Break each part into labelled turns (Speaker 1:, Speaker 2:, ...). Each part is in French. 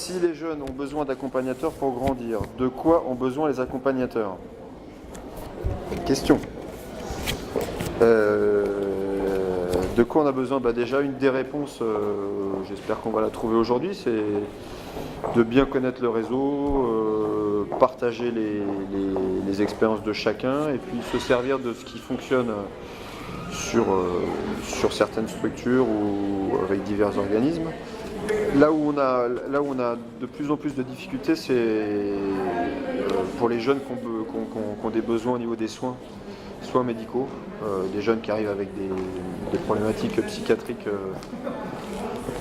Speaker 1: Si les jeunes ont besoin d'accompagnateurs pour grandir, de quoi ont besoin les accompagnateurs? Question. De quoi on a besoin? Déjà, une des réponses, j'espère qu'on va la trouver aujourd'hui, c'est de bien connaître le réseau, partager les expériences de chacun et puis se servir de ce qui fonctionne sur certaines structures ou avec divers organismes. Là où on a de plus en plus de difficultés, c'est pour les jeunes qui ont des besoins au niveau des soins médicaux, des jeunes qui arrivent avec des problématiques psychiatriques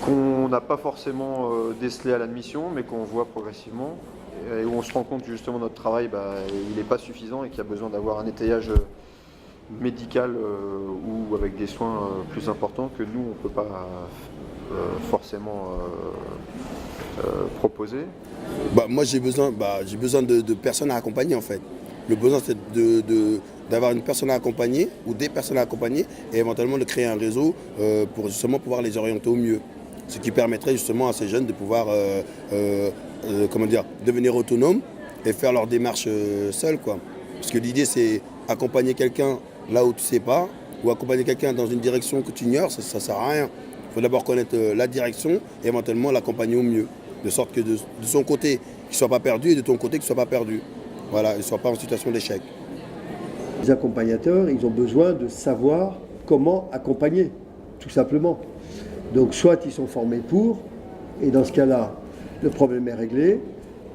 Speaker 1: qu'on n'a pas forcément décelées à l'admission, mais qu'on voit progressivement, et où on se rend compte que justement notre travail, il n'est pas suffisant et qu'il y a besoin d'avoir un étayage médical ou avec des soins plus importants que nous, on ne peut pas forcément proposer.
Speaker 2: Moi j'ai besoin de personnes à accompagner en fait. Le besoin c'est d'avoir une personne à accompagner ou des personnes à accompagner et éventuellement de créer un réseau pour justement pouvoir les orienter au mieux. Ce qui permettrait justement à ces jeunes de pouvoir devenir autonomes et faire leur démarche seuls, quoi. Parce que l'idée c'est accompagner quelqu'un là où tu ne sais pas ou accompagner quelqu'un dans une direction que tu ignores, ça ne sert à rien. Il faut d'abord connaître la direction et éventuellement l'accompagner au mieux. De sorte que de son côté, qu'il ne soit pas perdu et de ton côté, qu'il ne soit pas perdu. Voilà, il ne soit pas en situation d'échec.
Speaker 3: Les accompagnateurs, ils ont besoin de savoir comment accompagner, tout simplement. Donc soit ils sont formés pour, et dans ce cas-là, le problème est réglé,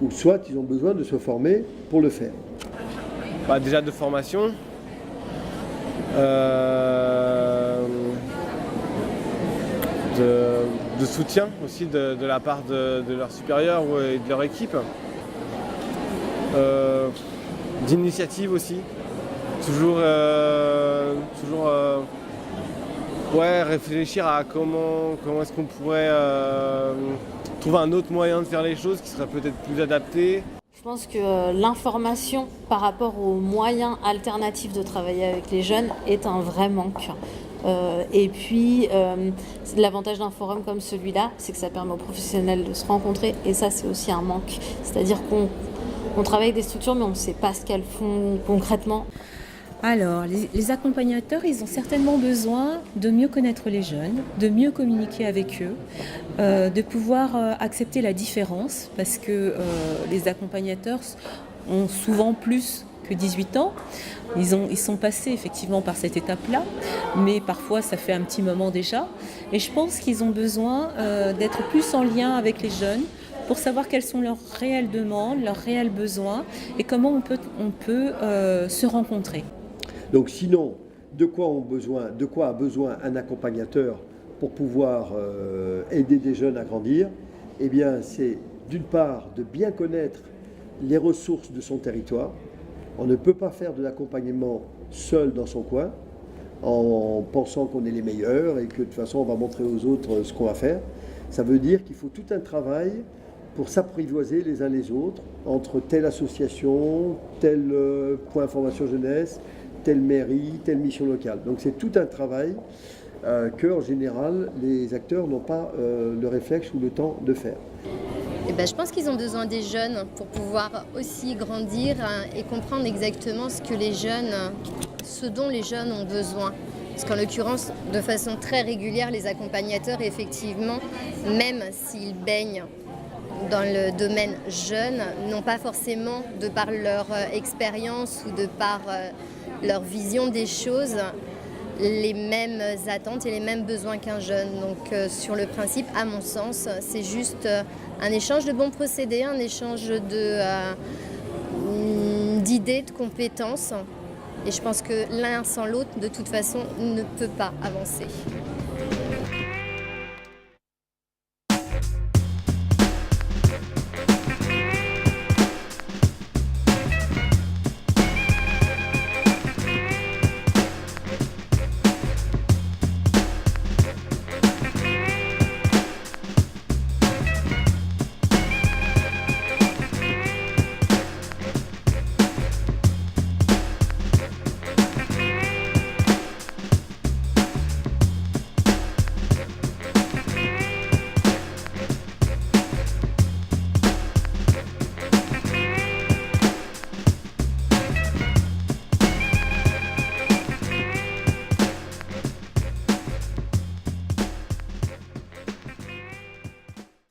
Speaker 3: ou soit ils ont besoin de se former pour le faire.
Speaker 4: Déjà de formation, de soutien aussi de la part de leurs supérieurs et de leur équipe, d'initiative aussi, toujours réfléchir à comment est-ce qu'on pourrait trouver un autre moyen de faire les choses qui serait peut-être plus adapté.
Speaker 5: Je pense que l'information par rapport aux moyens alternatifs de travailler avec les jeunes est un vrai manque. Et puis, l'avantage d'un forum comme celui-là, c'est que ça permet aux professionnels de se rencontrer, et ça, c'est aussi un manque. C'est-à-dire qu'on travaille avec des structures, mais on ne sait pas ce qu'elles font concrètement.
Speaker 6: Alors, les accompagnateurs, ils ont certainement besoin de mieux connaître les jeunes, de mieux communiquer avec eux, de pouvoir accepter la différence, parce que les accompagnateurs ont souvent plus que 18 ans. Ils sont passés effectivement par cette étape-là, mais parfois ça fait un petit moment déjà. Et je pense qu'ils ont besoin d'être plus en lien avec les jeunes pour savoir quelles sont leurs réelles demandes, leurs réels besoins et comment on peut se rencontrer.
Speaker 3: Donc sinon, de quoi a besoin un accompagnateur pour pouvoir aider des jeunes à grandir? Eh bien, c'est d'une part de bien connaître les ressources de son territoire. On ne peut pas faire de l'accompagnement seul dans son coin en pensant qu'on est les meilleurs et que de toute façon on va montrer aux autres ce qu'on va faire. Ça veut dire qu'il faut tout un travail pour s'apprivoiser les uns les autres entre telle association, tel point formation jeunesse, telle mairie, telle mission locale. Donc c'est tout un travail que en général les acteurs n'ont pas le réflexe ou le temps de faire.
Speaker 7: Je pense qu'ils ont besoin des jeunes pour pouvoir aussi grandir et comprendre exactement ce dont les jeunes ont besoin. Parce qu'en l'occurrence, de façon très régulière, les accompagnateurs, effectivement, même s'ils baignent dans le domaine jeune, n'ont pas forcément, de par leur expérience ou de par leur vision des choses, les mêmes attentes et les mêmes besoins qu'un jeune. Donc sur le principe, à mon sens, c'est juste un échange de bons procédés, un échange d'idées, de compétences. Et je pense que l'un sans l'autre, de toute façon, ne peut pas avancer.